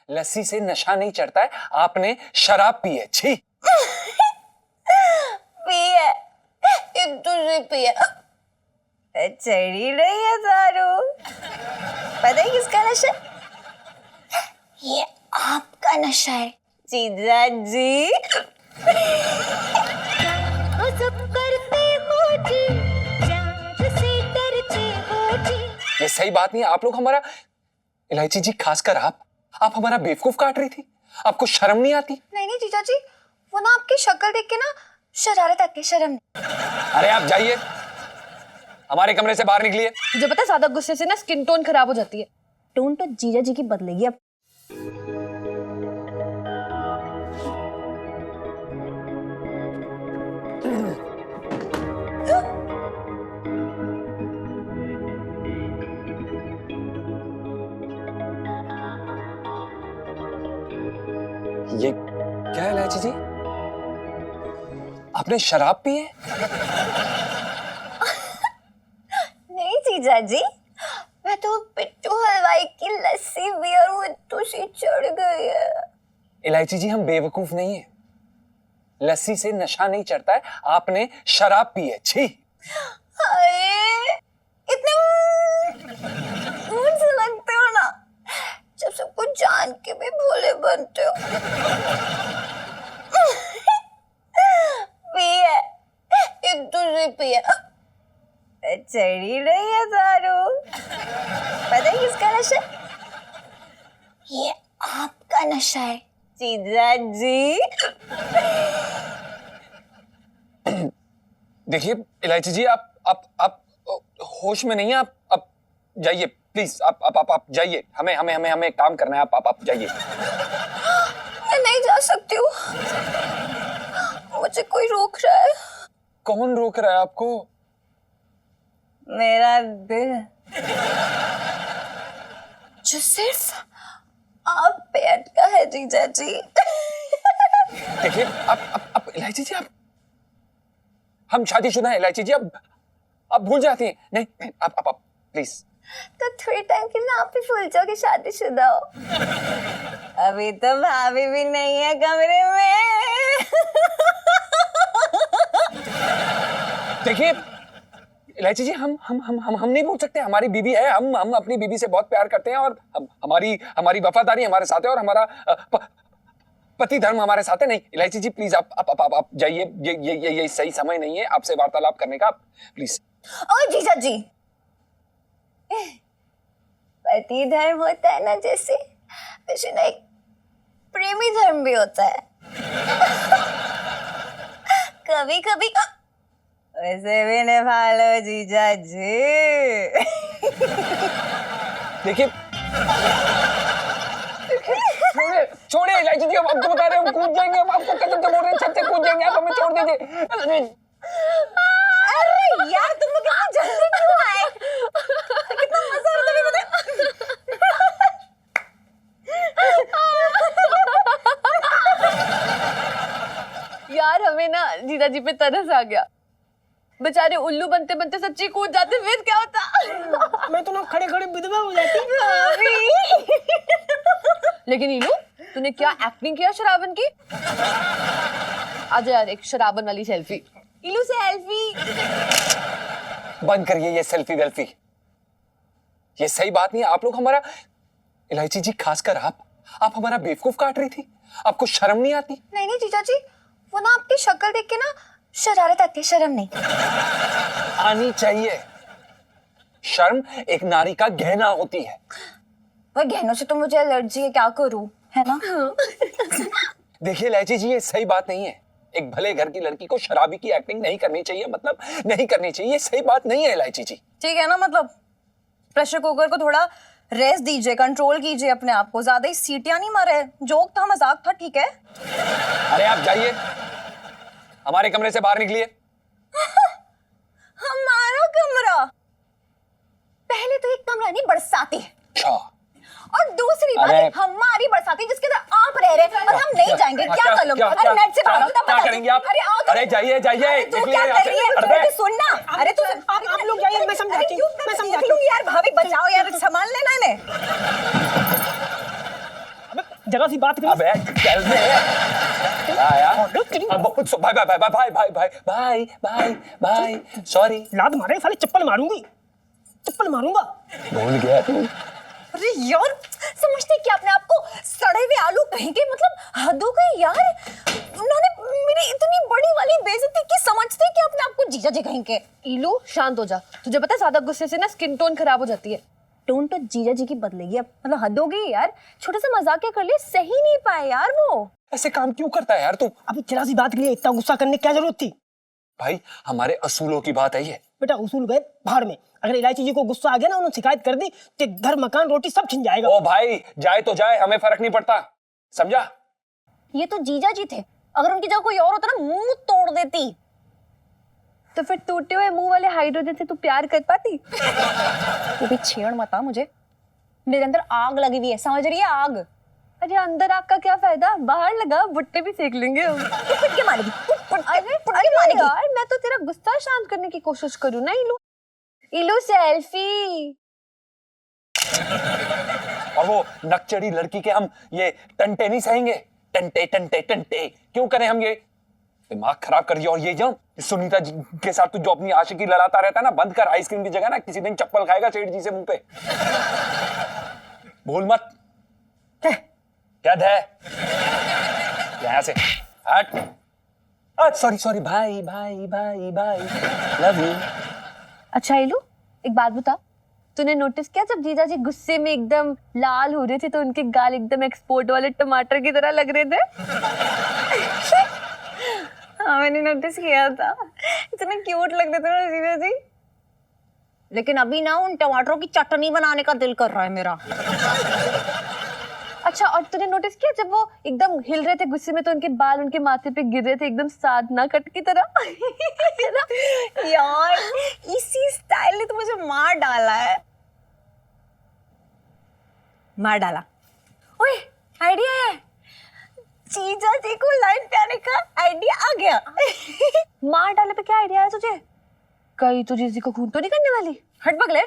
लस्सी से नशा नहीं चढ़ता है, आपने शराब पी है। छी। पी है, ये तुझे पी है। चढ़ी नहीं है दारू। पता है किसका नशा? ये आपका नशा है जीजा जी। ये सही बात नहीं है। आप लोग हमारा, इलायची जी खासकर आप हमारा बेवकूफ काट रही थी। आपको शर्म नहीं आती? नहीं नहीं जीजा जी, वो ना आपकी शक्ल देख के ना शरारत आती है, शर्म नहीं। अरे आप जाइए, हमारे कमरे से बाहर निकलिए। मुझे पता है ज्यादा गुस्से से ना स्किन टोन खराब हो जाती है। टोन तो जीजा जी की बदलेगी अब। ये क्या है इलायची जी? आपने शराब पी है? नहीं जीजा जी, मैं तो पिट्टू हलवाई की लस्सी भी और वो तुझे चढ़ गई है। इलायची जी हम बेवकूफ नहीं है, लस्सी से नशा नहीं चढ़ता है, आपने शराब पी है। छी। अरे इतने मूड से लगते हो ना, जब सब कुछ जान के भी भोले बनते हो। पी है, ये तुझे पी है। चढ़ी नहीं है दारू। पता है किसका नशा? ये आपका नशा है जीजा जी। देखिए इलायची जी, आप होश में नहीं है। आप जाइए प्लीज। आप जाइए। हमें काम करना है। आप जाइए। मैं नहीं जा सकती हूँ, मुझे कोई रोक रहा है। कौन रोक रहा है आपको? मेरा दिल, जो सिर्फ आप पे अटका है जीजा जी। देखिए आप इलायची जी, हम शादीशुदा हैं इलायची जी। आप भूल जाती हैं। नहीं आप प्लीज। तो थोड़ी टाइम के लिए आप भी भूल जाओ कि शादीशुदा हो। अभी तो भाभी भी नहीं है कमरे में। देखिए इलायची जी, हम नहीं भूल सकते। हमारी बीवी है, हम अपनी बीवी से बहुत प्यार करते हैं और हमारी वफादारी हमारे साथ है और हमारा पति धर्म हमारे साथ है। नहीं इलायची जी प्लीज, आप जाइए। ये सही समय नहीं है आपसे वार्तालाप करने का, प्लीज। ओ जीजा जी, पति धर्म होता है ना जैसे, वैसे ना एक प्रेमी धर्म भी होता है। कभी कभी वैसे भी निभा लो जीजा जी। देखिए छोड़िए इलायची जी, हम आपको बता रहे हैं, हम कूद जाएंगे। हम आपको कसम से बोल रहे हैं, छत से कूद जाएंगे। आप हमें छोड़ दीजिए। अरे यार, तुम लोग इतना जल्दी क्यों आए? कितना मजा आ रहा था यार हमें ना जीजा जी पे तरस आ गया। बेचारे उल्लू बनते बनते सच्ची कूद जाते, फिर क्या होता? मैं तो ना खड़े खड़े विधवा हो जाती। लेकिन इलू, तूने क्या एक्टिंग किया शराबन की। आजा यार, एक शराबन वाली सेल्फी। इलू सेल्फी। बंद करिए ये सेल्फी वेल्फी, ये सही बात नहीं है। आप लोग हमारा, इलायची जी खासकर आप हमारा बेवकूफ काट रही थी। आपको शर्म नहीं आती? नहीं नहीं जीजा जी, वो ना आपकी शक्ल देख के ना शरारत आती है, शर्म नहीं। आनी चाहिए। शर्म एक नारी का गहना होती है। वह गहनों से तो मुझे एलर्जी है, क्या करूं, है ना? देखिए इलायची जी, ये सही बात नहीं है। एक भले घर की लड़की को शराबी की एक्टिंग नहीं करनी चाहिए, मतलब नहीं करनी चाहिए। ये सही बात नहीं है इलायची जी। ठीक है ना, मतलब प्रेशर कुकर को थोड़ा रेस्ट दीजिए, कंट्रोल कीजिए अपने आप को, ज्यादा ही सीटियां नहीं मारे। जोक था, मजाक था, ठीक है? अरे आप जाइए, हमारे कमरे से बाहर निकलिए। हमारा कमरा? पहले तो एक कमरा नहीं, बरसाती। अच्छा। और दूसरी बात, हमारी बरसाती जिसके अंदर आप रह रहे हैं और हम नहीं जाएंगे। क्या कर लो? अरे नेट से भागो, तब क्या करेंगे आप? अरे आओ, अरे जाइए जाइए। तू क्या कर रही है? तू सुनना। अरे तू आप लोग जाइए, मैं समझाती हूँ। मैं समझाती हूँ यार। भाभी बचाओ यार, संभाल लेना इन्हें। जरा सी बात करिए। अबे चल बे आया ऑर्डर करिए। अब भाई भाई भाई भाई भाई भाई भाई भाई भाई सॉरी लात मारे साले, चप्पल मारूंगी, चप्पल मारूंगा। भूल गया तू। अरे यार, समझते क्या अपने आप को? सड़े हुए आलू कहेंगे, मतलब हद हो गई यार। उन्होंने मेरी इतनी बड़ी वाली बेइज्जती की, समझते कि अपने आप को जीजा जी कहेंगे। इलू शांत हो जा, तुझे पता है ज्यादा गुस्से से ना स्किन टोन खराब हो जाती है। टोन तो जीजा जी की बदलेगी अब, मतलब हद हो गई यार। छोटा सा मजाक क्या कर लिया, सही नहीं पाए यार वो। ऐसे काम क्यों करता है यार तू? अभी जरा सी बात के लिए इतना गुस्सा करने की क्या जरूरत थी? भाई हमारे असूलों की बात है ये। बेटा उसूल गए भाड़ में। अगर इलायची जी को गुस्सा आ गया ना, उन्होंने शिकायत कर दी तो घर मकान रोटी सब छिन जाएगा। ओ भाई जाए तो जाए, हमें फर्क नहीं पड़ता, समझा? ये तो जीजा जी थे, अगर उनकी जगह कोई और होता ना मुंह तोड़ देती। तो फिर टूटे हुए मुंह वाले हाइड्रोजन से तू प्यार कर पाती? वो भी छेड़ मत आ मुझे, मेरे अंदर आग लगी हुई है, समझ रही है? आग। अरे अंदर आग का क्या फायदा, बाहर लगा, भुट्टे भी सेक लेंगे हम। तू पिट के मारेगी, तू पिट के अरे मारेगी। यार मैं तो तेरा गुस्सा शांत करने की कोशिश करूँ ना इलू। इलू सेल्फी। और वो नकचड़ी लड़की के हम ये टंटे नहीं सहेंगे। टंटे टंटे टंटे क्यों करें हम ये? दिमाग खराब कर दिया। और ये जो सुनीता जी के साथ तू जो अपनी आशिकी लड़ाता रहता है ना, बंद कर। आइसक्रीम की जगह ना किसी दिन चप्पल खाएगा सेठ जी से मुंह पे। भूल मत। क्या है यहाँ से हट। सॉरी सॉरी भाई भाई भाई भाई लव यू। अच्छा इलू एक बात बता, तूने नोटिस किया जब जीजा जी गुस्से में एकदम लाल हो रहे थे तो उनके गाल एकदम एक्सपोर्ट वाले टमाटर की तरह लग रहे थे? हाँ मैंने नोटिस किया था, इतने क्यूट लग रहे थे ना जीजा जी। लेकिन अभी ना उन टमाटरों की चटनी बनाने का दिल कर रहा है मेरा। अच्छा और तूने नोटिस किया जब वो एकदम हिल रहे थे गुस्से में तो उनके बाल उनके माथे पे गिर रहे थे एकदम साधना कट की तरह? है ना? यार इसी स्टाइल ने तो मुझे मार डाला है, मार डाला। ओए आइडिया है, जीजा जी को लाइन पे आने का आइडिया आ गया। मार डाले पे क्या आइडिया है तुझे? कहीं तो जीजी को खून तो नहीं करने वाली? हट पगले।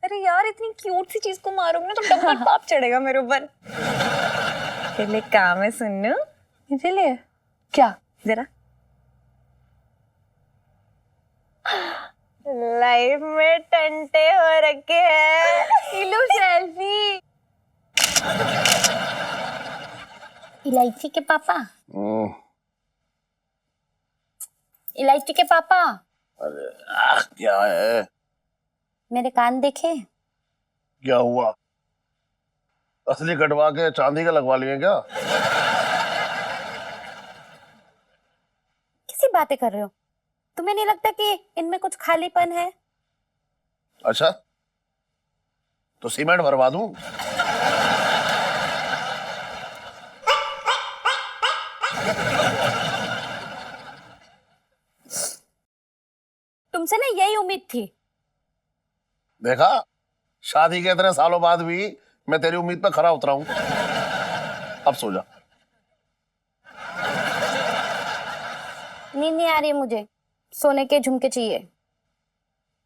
अरे यार इतनी क्यूट सी चीज को मारूंगी ना तो डबल पाप चढ़ेगा मेरे ऊपर। तेरे लिए काम है सुन्नू। इसीलिए क्या? जरा लाइफ में टंटे हो रखे हैं। इलू सेल्फी। इलायची के पापा, इलायची के पापा, क्या है? मेरे कान देखे? क्या हुआ? असली कटवा के चांदी का लगवा लिए क्या? किसी बातें कर रहे हो? तुम्हें नहीं लगता कि इनमें कुछ खालीपन है? अच्छा तो सीमेंट भरवा दूं? तुमसे ना यही उम्मीद थी। देखा, शादी के इतने सालों बाद भी मैं तेरी उम्मीद पे खरा उतरा हूं। अब सो जा। नींद नहीं आ रही मुझे, सोने के झुमके चाहिए।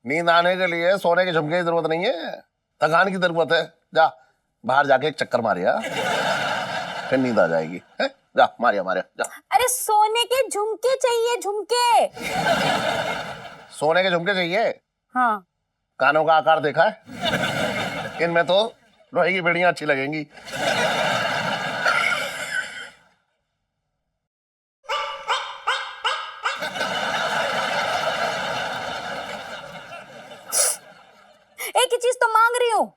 नींद आने के लिए सोने के झुमके की जरूरत नहीं है, थकान की जरूरत है। जा बाहर जाके एक चक्कर मारिया, फिर नींद आ जाएगी। है? जा मारिया मारिया जा। अरे सोने के झुमके चाहिए, झुमके। सोने के झुमके चाहिए? हाँ। कानों का आकार देखा है? इनमें तो लोहे की बेड़ियां अच्छी लगेंगी। एक ही चीज तो मांग रही हूँ।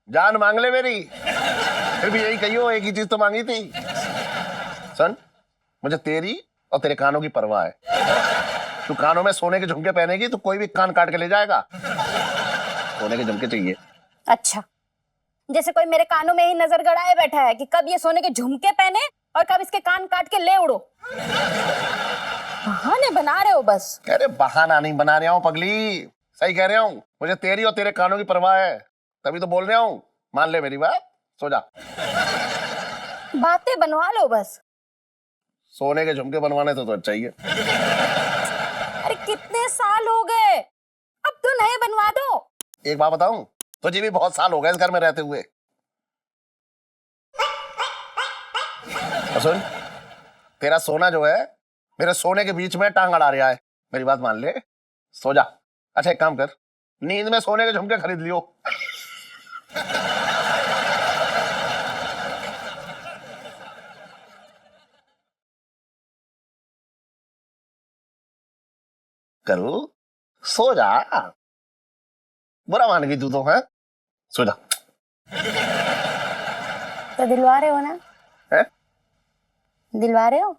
जान मांग ले मेरी, फिर भी यही कहियो एक ही चीज तो मांगी थी। सन, मुझे तेरी और तेरे कानों की परवाह है। तू कानों में सोने के झुमके पहनेगी तो कोई भी कान काट के ले जाएगा। सोने के झुमके चाहिए। अच्छा, जैसे कोई मेरे कानों में ही नजर गड़ाए बैठा है कि कब ये सोने के झुमके पहने और कब इसके कान काट के ले उड़ो। बहाने बना रहे हो बस। कह रहे बहाना नहीं बना रहा हूँ पगली, सही कह रहा हूँ। मुझे तेरी और तेरे कानों की परवाह है, तभी तो बोल रहा हूँ। मान ले मेरी बात, सो जा। बातें बनवा लो बस। सोने के झुमके बनवाने तो अच्छा ही है। अरे कितने साल हो गए, अब तो नए बनवा दो। एक बात बताऊं, तुझे भी बहुत साल हो गए इस घर में रहते हुए। और सुन, तेरा सोना जो है मेरे सोने के बीच में टांग अड़ा रहा है। मेरी बात मान ले, सो जा। अच्छा एक काम कर, नींद में सोने के झुमके खरीद लियो। करू, सो जा। बुरा मान गई तू तो, है? सो जा। तो दिलवा रहे हो ना? है? दिलवा रहे हो?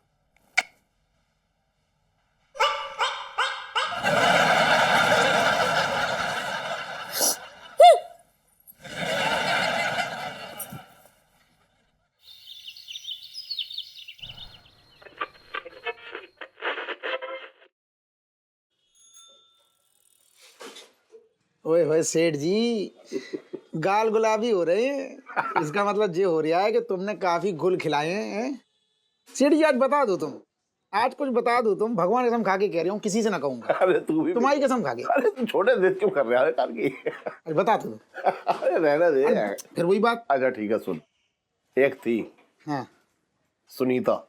ओए होए सेठ जी, गाल गुलाबी हो रहे हैं। इसका मतलब ये हो रहा है कि तुमने काफी गुल खिलाए हैं। सेठ जी आज बता दो तुम, आज कुछ बता दो तुम। भगवान कसम खा के कह रही हूँ, किसी से ना कहूंगा। अरे तू भी तुम्हारी कसम खा के। अरे तू छोटे जिद क्यों कर रहा है यार की? अरे बता दो तुम। अरे रहने दे। फिर वही बात। अच्छा ठीक है, सुन। एक थी हाँ सुनीता,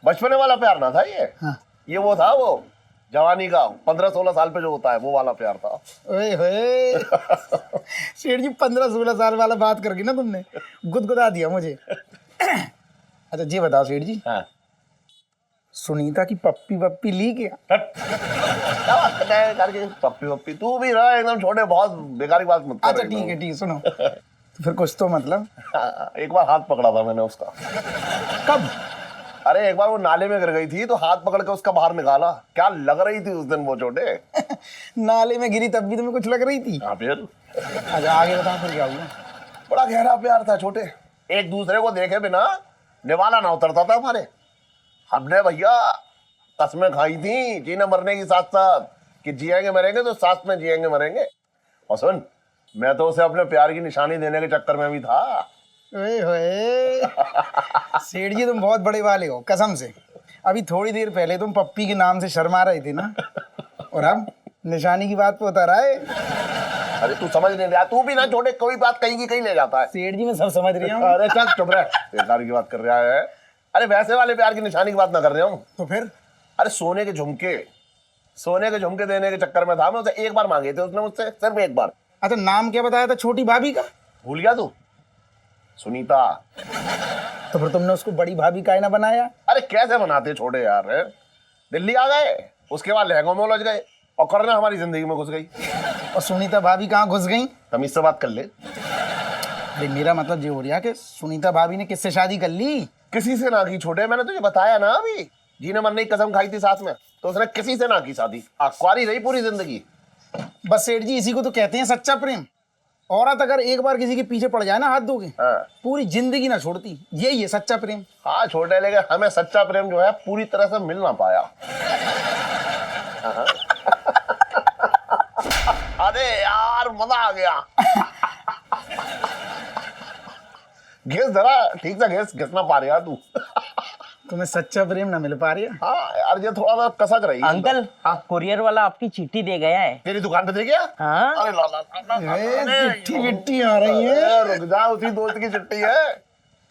बचपने वाला प्यार ना था ये। हाँ। ये वो था, वो जवानी का 15-16 साल पे जो होता है वो वाला प्यार था। ओए होए सेठ जी 15-16 साल वाला बात करके ना तुमने गुदगुदा दिया मुझे। अच्छा जी बताओ सेठ जी, हाँ। सुनीता की पप्पी वप्पी ली क्या? क्या बात कर रहा है करके? पप्पी वप्पी तू भी रहा एकदम छोटे, बहुत बेकारी बात मत कर। अच्छा ठीक है सुनो। तो फिर कुछ तो मतलब। एक बार हाथ पकड़ा था मैंने उसका। कब? अरे एक बार वो नाले में गिर गई थी तो हाथ पकड़ के उसका बाहर निकाला। क्या लग रही थी उस दिन वो छोटे। नाले में गिरी तब भी तुम्हें कुछ लग रही थी? हाँ फिर। अच्छा आगे बताओ फिर क्या हुआ? बड़ा गहरा प्यार था छोटे, एक दूसरे को देखे बिना निवाला ना उतरता था हमारे। हमने भैया कसमें खाई थी जीने मरने की साथ साथ, कि जिएंगे मरेंगे तो साथ में जिएंगे मरेंगे। और सुन, मैं तो उसे अपने प्यार की निशानी देने के चक्कर में भी था। ओए होए सेठ जी तुम बहुत बड़े वाले हो कसम से। अभी थोड़ी देर पहले तुम पप्पी के नाम से शर्मा रहे थे ना, और अब निशानी की बात पे उतर आए। अरे तू समझ नहीं रहा, तू भी ना छोटे, कोई बात कहीं की कहीं ले जाता है। सेठ जी मैं सब समझ रही हूँ। अरे चल चुप रह, बेकार की बात कर रहा है। अरे वैसे वाले प्यार की निशानी की बात ना कर रहे हूँ। तो फिर? अरे सोने के झुमके देने के चक्कर में था मैं। उसे एक बार मांगे थे उसने मुझसे, सिर्फ एक बार। अच्छा नाम क्या बताया था छोटी भाभी का? भूल गया तू? सुनीता। तो फिर तुमने उसको बड़ी भाभी का ना बनाया? अरे कैसे बनाते छोटे यार। दिल्ली आ गए, उसके बाद लहंगों में उलझ गए और करना हमारी जिंदगी में घुस गई। और सुनीता भाभी कहाँ घुस गई? तमीज से बात कर ले। अरे मेरा मतलब ये हो रहा कि सुनीता भाभी ने किससे शादी कर ली? किसी से ना की छोटे, मैंने तुझे बताया ना अभी, जीने मरने की कसम खाई थी साथ में, तो उसने किसी से ना की शादी। कुंवारी रही पूरी जिंदगी। बस सेठ जी इसी को तो कहते हैं सच्चा प्रेम। औरत अगर एक बार किसी के पीछे पड़ जाए ना हाथ धो के, हाँ। पूरी जिंदगी ना छोड़ती। यही है सच्चा प्रेम। हाँ छोटे, लेकिन हमें सच्चा प्रेम जो है पूरी तरह से मिल ना पाया। अरे यार मजा आ गया। घिस जरा ठीक से, घिसना पा रही यार तू। तुम्हें सच्चा प्रेम ना मिल पा रही है? हाँ यार ये थोड़ा सा कसक रही है। अंकल, हाँ कुरियर वाला आपकी चिट्ठी दे गया है। तेरी दुकान पे दे गया? हाँ। अरे ला ला ला, ला, ए, चिट्ठी विट्ठी आ रही है। अरे, रुक जा, उसी दोस्त की चिट्ठी है।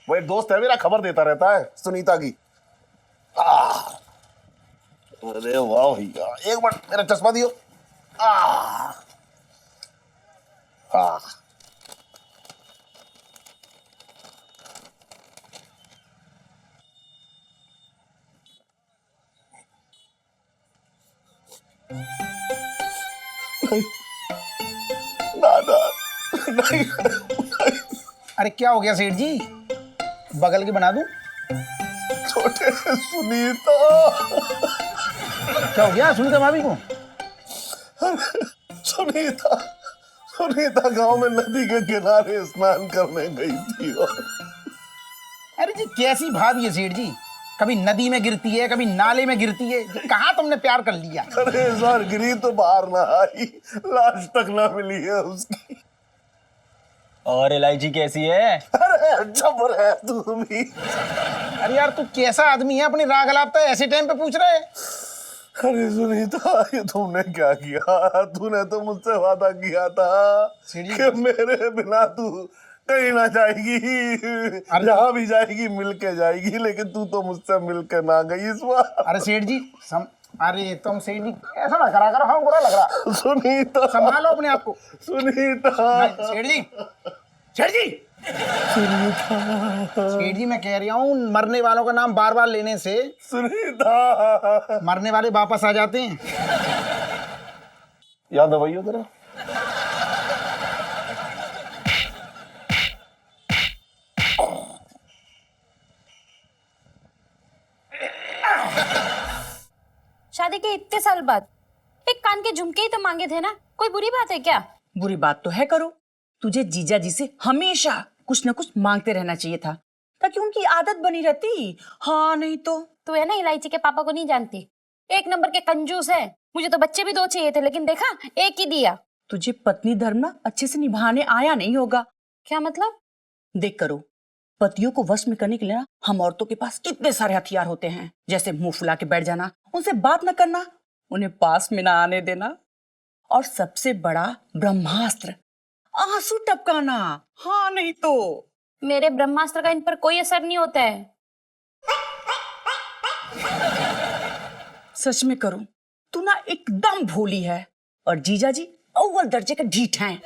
वो एक दोस्त है मेरा, खबर देता रहता है सुनीता की। अरे वाह भैया, एक मिनट मेरा चश्मा दियो। हाँ दादा नहीं। अरे क्या हो गया सेठ जी? बगल के बना दूं? छोटे सुनीता। क्या हो गया सुनीता भाभी को? सुनीता गांव में नदी के किनारे स्नान करने गई थी। अरे जी कैसी भाभी है सेठ जी? कभी नदी में गिरती है, कभी नाले में गिरती है। कहाँ तुमने प्यार कर लिया? अरे इस बार गिरी तो बाहर ना आई, लाश तक ना मिली है उसकी। और इलायची कैसी है? अरे जबर है तू भी। अरे यार तू कैसा आदमी है, अपनी राग अलापता है ऐसे टाइम पे पूछ रहे? अरे सुनीता ये तुमने क्या किया? तूने तो मुझसे वादा किया था सीढ़ी- कि मेरे बिना तू कहीं ना जाएगी, जहाँ भी जाएगी मिल के जाएगी, लेकिन तू तो मुझसे मिल के ना गई इस बार। अरे सेठ जी अरे तुम सेठ जी ऐसा ना करा करो, हाँ बुरा लग रहा। सुनीता, संभालो अपने आप को। सुनीता, सेठ जी सेठ जी सेठ जी मैं कह रहा हूँ, मरने वालों का नाम बार बार लेने से सुनीता, मरने वाले वापस आ जाते हैं। याद है भैया तेरा? शादी के इतने साल बाद एक कान के झुमके ही तो मांगे थे ना, कोई बुरी बात है क्या? बुरी बात तो है करो, तुझे जीजा जी से हमेशा कुछ न कुछ मांगते रहना चाहिए था, ताकि उनकी आदत बनी रहती। हाँ नहीं तो तू है ना इलायची के पापा को नहीं जानती, एक नंबर के कंजूस है। मुझे तो बच्चे भी 2 चाहिए थे, लेकिन देखा एक ही दिया। तुझे पत्नी धर्म ना अच्छे से निभाने आया नहीं होगा। क्या मतलब? देख करो, पतियों को वश में करने के लिए ना हम औरतों के पास कितने सारे हथियार होते हैं, जैसे मुंह फुला के बैठ जाना, उनसे बात न करना, उन्हें पास में ना आने देना, और सबसे बड़ा ब्रह्मास्त्र आंसू टपकाना। हाँ नहीं तो मेरे ब्रह्मास्त्र का इन पर कोई असर नहीं होता है। सच में करूं, तू ना एकदम भोली है, और जीजा जी अव्वल दर्जे का ढीठ हैं।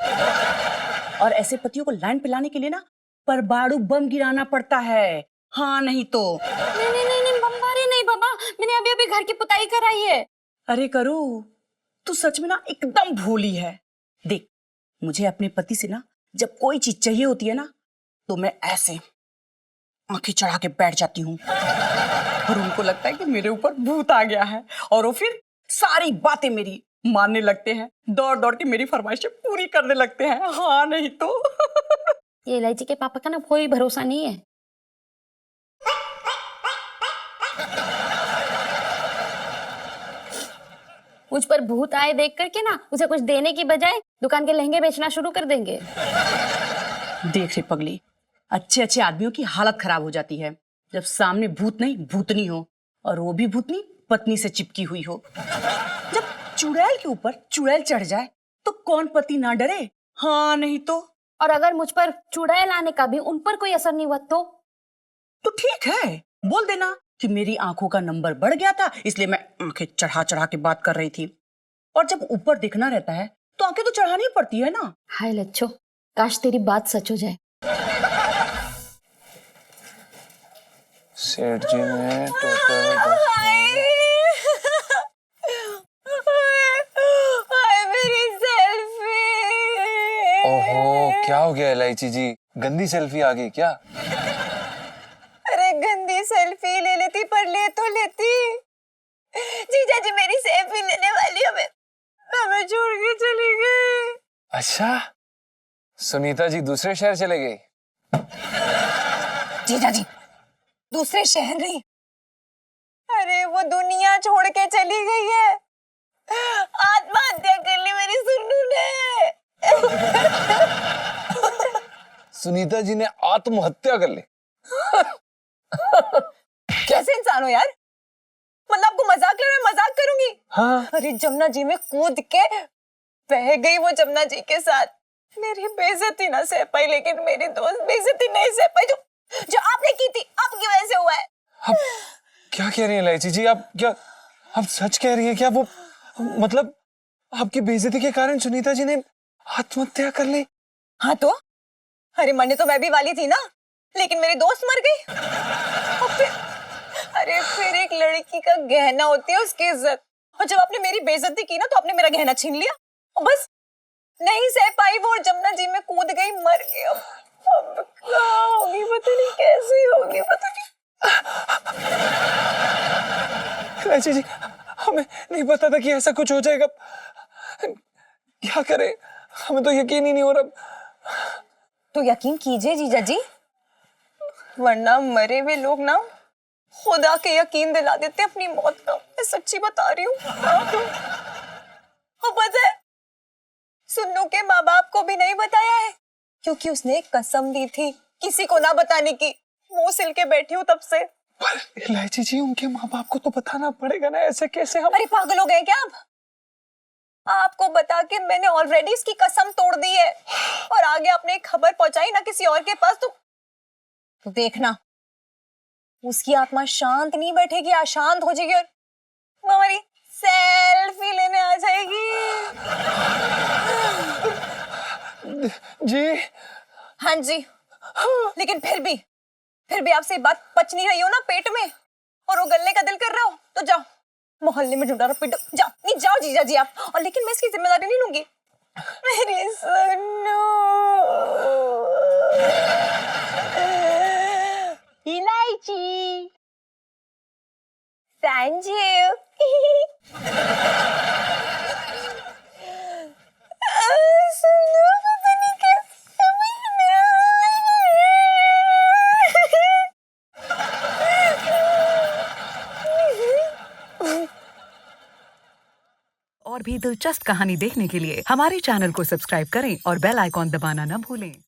और ऐसे पतियों को लाइन पे लाने के लिए ना परमाणु बम गिराना पड़ता है। हाँ नहीं तो नहीं नहीं नहीं, नहीं बमबारी नहीं बाबा, मैंने अभी अभी घर की पुताई कराई है। अरे करो, तू सच में ना एकदम भोली है। देख, मुझे अपने पति से ना जब कोई चीज चाहिए होती है ना, तो मैं ऐसे आंखें चढ़ा के बैठ जाती हूँ, और उनको लगता है कि मेरे ऊपर भूत आ गया है, और वो फिर सारी बातें मेरी मानने लगते हैं, दौड़ दौड़ के मेरी फरमाइशें पूरी करने लगते हैं। हाँ नहीं तो ये इलायची के पापा का ना कोई भरोसा नहीं है। मुझ पर भूत आए देख करके ना उसे कुछ देने की बजाय दुकान के लहंगे बेचना शुरू कर देंगे। देख रे पगली, अच्छे अच्छे आदमियों की हालत खराब हो जाती है जब सामने भूत नहीं भूतनी हो, और वो भी भूतनी पत्नी से चिपकी हुई हो। जब चुड़ैल के ऊपर चुड़ैल चढ़ जाए तो कौन पति ना डरे। हाँ नहीं तो और अगर मुझ पर चुड़ैल आने का भी उन पर कोई असर नहीं हुआ तो ठीक है, बोल देना कि मेरी आंखों का नंबर बढ़ गया था, इसलिए मैं आंखें चढ़ा चढ़ा के बात कर रही थी। और जब ऊपर दिखना रहता है तो आंखें तो चढ़ानी ही पड़ती है ना। हाय लच्छो, काश तेरी बात सच हो जाए। सेठ जी ने टोटल मेरी सेल्फी। ओहो, क्या हो गया इलायची जी? गंदी सेल्फी आ गई क्या? अरे गंदी सेल्फी ले लेती, पर ले तो लेती। जीजा जी मेरी सेल्फी लेने वाली हमें छोड़ के चली गई। अच्छा, सुनीता जी दूसरे शहर चले गई? जीजा जी दूसरे शहर नहीं, अरे वो दुनिया छोड़ के चली गई है। आत्महत्या कर ली मेरी सुन्नू ने। सुनीता जी ने आत्महत्या कर ली? कैसे इंसान हो यार, मतलब आपको मजाक ले रहे हो? मजाक करूंगी? हाँ। अरे जमुना जी में कूद के बह गई वो जमुना जी के साथ। मेरी बेइज्जती ना सह पाई, लेकिन मेरी दोस्त बेइज्जती नहीं सह पाई जो आपने की थी, आपकी वजह से हुआ है। आप क्या कह रही हैं इलायची जी? आप सच कह रही हैं क्या? वो मतलब आपकी बेइज्जती के कारण सुनीता जी ने आत्महत्या कर ली? हाँ तो अरे मरने तो मैं भी वाली थी ना, लेकिन मेरी दोस्त मर गई। और फिर एक लड़की का गहना होती है उसकी इज्जत, और जब आपने मेरी बेइज्जती की ना तो आपने मेरा गहना छीन लिया, और बस नहीं सह पाई वो, जमुना जी में कूद गई, मर गई। अब क्या होगी पता नहीं, कैसी होगी पता नहीं। इलायची जी, हमें नहीं पता था कि ऐसा कुछ हो जाएगा। क्या करें, हमें तो यकीन ही नहीं हो रहा। तो यकीन कीजिए जीजा जी, वरना मरे हुए लोग ना खुदा के यकीन दिला देते अपनी मौत का। मैं सच्ची बता रही हूँ। और पता है, सुन्नू के माँ बाप को भी नहीं बताया है, क्योंकि उसने एक कसम दी थी किसी को ना बताने की। मुंह सिल के बैठी हूँ तब से। पर इलायची जी, उनके माँ बाप को तो बताना पड़ेगा ना, ऐसे कैसे हम? अरे पागल हो गए क्या आप? आपको बता के मैंने ऑलरेडी इसकी कसम तोड़ दी है और आगे आपने एक खबर पहुंचाई ना किसी और के पास तो देखना उसकी आत्मा शांत नहीं बैठेगी, अशांत हो जाएगी और वो हमारी सेल्फी लेने आ जाएगी। जी हाँ जी, लेकिन फिर भी आपसे ये बात पच नहीं रही हो ना पेट में और वो गलने का दिल कर रहा हो तो जाओ मोहल्ले में ढूंढा पिटो, जाओ नहीं जाओ जीजा जी आप, और लेकिन मैं इसकी जिम्मेदारी नहीं लूंगी। मेरी सोनू इलायची संजीव सोनू पता नहीं कैसे और भी दिलचस्प कहानी देखने के लिए हमारे चैनल को सब्सक्राइब करें और बेल आइकॉन दबाना न भूलें।